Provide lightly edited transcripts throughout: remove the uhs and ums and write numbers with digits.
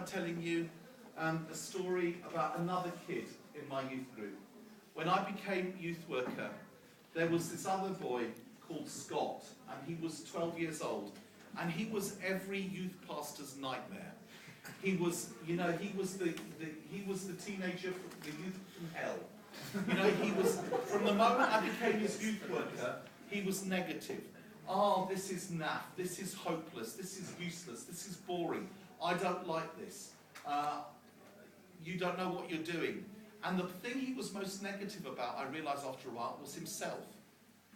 Telling you a story about another kid in my youth group. When I became youth worker, there was this other boy called Scott, and he was 12 years old, and he was every youth pastor's nightmare. He was, he was the teenager, the youth from hell. He was, from the moment I became his youth worker, he was negative. Oh, this is naff, this is hopeless, this is useless, this is boring. I don't like this. You don't know what you're doing. And the thing he was most negative about, I realised after a while, was himself.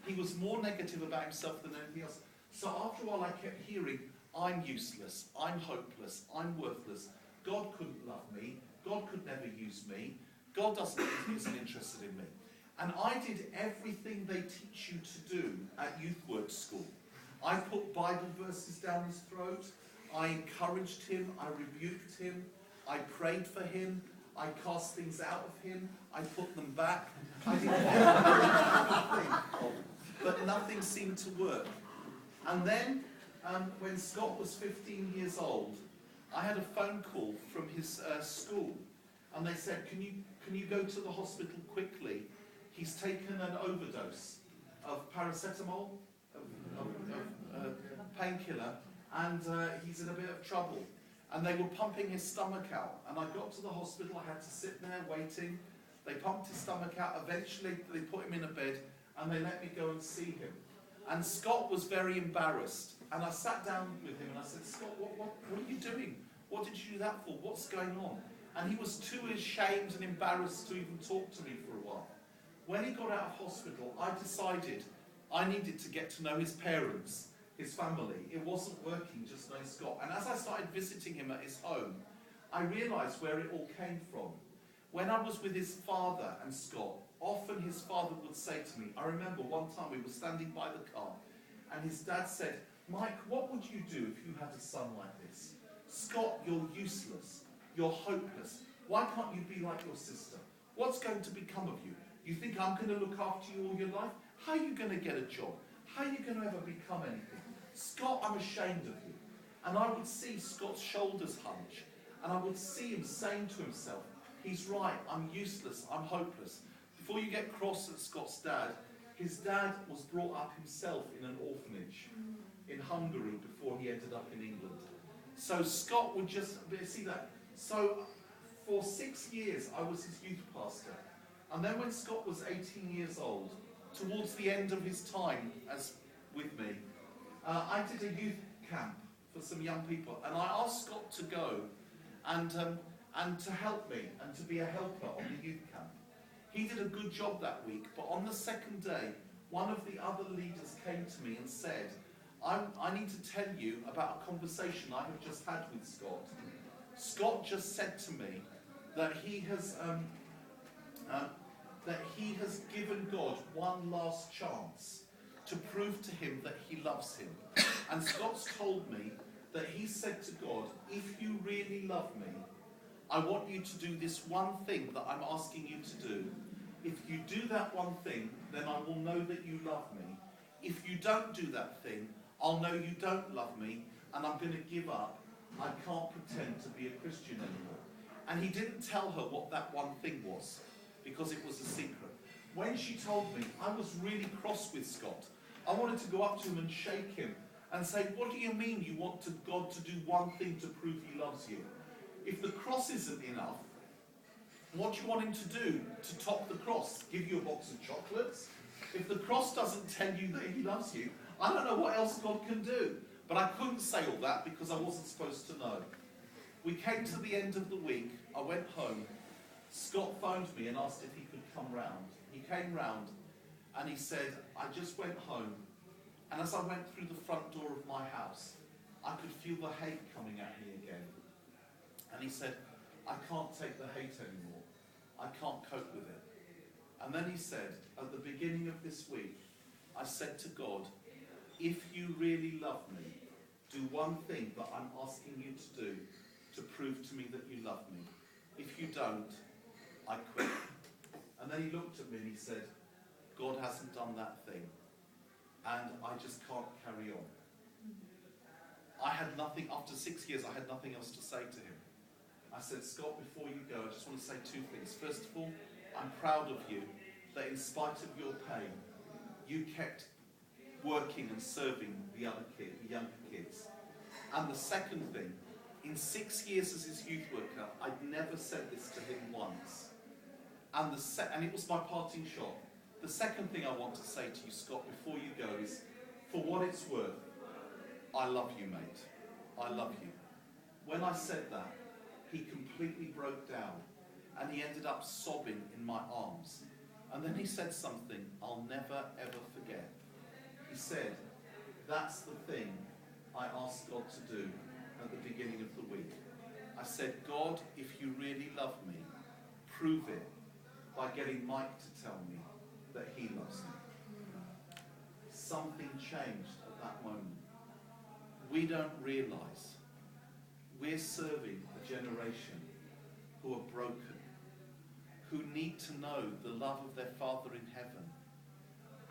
He was more negative about himself than anything else. So after a while I kept hearing, I'm useless, I'm hopeless, I'm worthless. God couldn't love me. God could never use me. God isn't interested in me. And I did everything they teach you to do at youth work school. I put Bible verses down his throat. I encouraged him, I rebuked him, I prayed for him, I cast things out of him, I put them back. I did everything, but nothing seemed to work. And then, when Scott was 15 years old, I had a phone call from his school, and they said, can you go to the hospital quickly? He's taken an overdose of paracetamol, painkiller, and he's in a bit of trouble. And they were pumping his stomach out. And I got to the hospital, I had to sit there waiting. They pumped his stomach out. Eventually, they put him in a bed, and they let me go and see him. And Scott was very embarrassed. And I sat down with him, and I said, Scott, what are you doing? What did you do that for? What's going on? And he was too ashamed and embarrassed to even talk to me for a while. When he got out of hospital, I decided I needed to get to know his parents, his family. It wasn't working just knowing Scott. And as I started visiting him at his home, I realised where it all came from. When I was with his father and Scott, often his father would say to me, I remember one time we were standing by the car, and his dad said, Mike, what would you do if you had a son like this? Scott, you're useless. You're hopeless. Why can't you be like your sister? What's going to become of you? You think I'm going to look after you all your life? How are you going to get a job? How are you going to ever become anything? Scott, I'm ashamed of you. And I would see Scott's shoulders hunch, and I would see him saying to himself, he's right, I'm useless, I'm hopeless. Before you get cross at Scott's dad, his dad was brought up himself in an orphanage in Hungary before he ended up in England. So Scott would just see that. So for 6 years I was his youth pastor. And then when Scott was 18 years old, towards the end of his time as with me, I did a youth camp for some young people, and I asked Scott to go and to help me and to be a helper on the youth camp. He did a good job that week, but on the second day, one of the other leaders came to me and said, I need to tell you about a conversation I have just had with Scott. Scott just said to me that he has given God one last chance to prove to him that he loves him. And Scott's told me that he said to God, if you really love me, I want you to do this one thing that I'm asking you to do. If you do that one thing, then I will know that you love me. If you don't do that thing, I'll know you don't love me, and I'm going to give up. I can't pretend to be a Christian anymore. And he didn't tell her what that one thing was, because it was a secret. When she told me, I was really cross with Scott. I wanted to go up to him and shake him and say, what do you mean you want God to do one thing to prove he loves you? If the cross isn't enough, what do you want him to do to top the cross? Give you a box of chocolates? If the cross doesn't tell you that he loves you, I don't know what else God can do. But I couldn't say all that because I wasn't supposed to know. We came to the end of the week. I went home. Scott phoned me and asked if he could come round. He came round and he said, I just went home, and as I went through the front door of my house, I could feel the hate coming at me again. And he said, I can't take the hate anymore. I can't cope with it. And then he said, at the beginning of this week, I said to God, if you really love me, do one thing that I'm asking you to do to prove to me that you love me. If you don't, I quit. And then he looked at me and he said, God hasn't done that thing, and I just can't carry on. I had nothing, after 6 years, I had nothing else to say to him. I said, Scott, before you go, I just want to say two things. First of all, I'm proud of you that in spite of your pain, you kept working and serving the younger kids. And the second thing, in 6 years as his youth worker, I'd never said this to him once. And it was my parting shot. The second thing I want to say to you, Scott, before you go is, for what it's worth, I love you, mate. I love you. When I said that, he completely broke down and he ended up sobbing in my arms. And then he said something I'll never ever forget. He said, that's the thing I asked God to do at the beginning of the week. I said, God, if you really love me, prove it by getting Mike to tell me that he loves me. Something changed at that moment. We don't realize we're serving a generation who are broken, who need to know the love of their Father in heaven,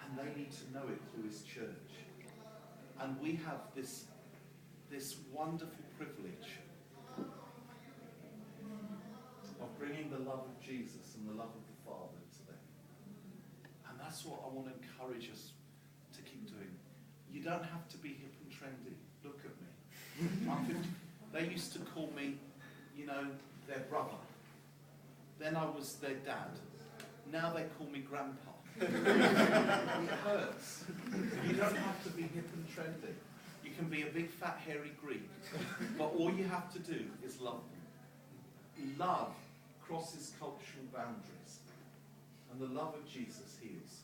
and they need to know it through his church. And we have this wonderful privilege of bringing the love of Jesus and the love of the Father to them. And that's what I want to encourage us to keep doing. You don't have to be hip and trendy. Look at me. I'm 50. They used to call me, their brother. Then I was their dad. Now they call me grandpa. It hurts. You don't have to be hip and trendy. You can be a big fat hairy Greek. But all you have to do is love them. Love crosses cultural boundaries. And the love of Jesus heals.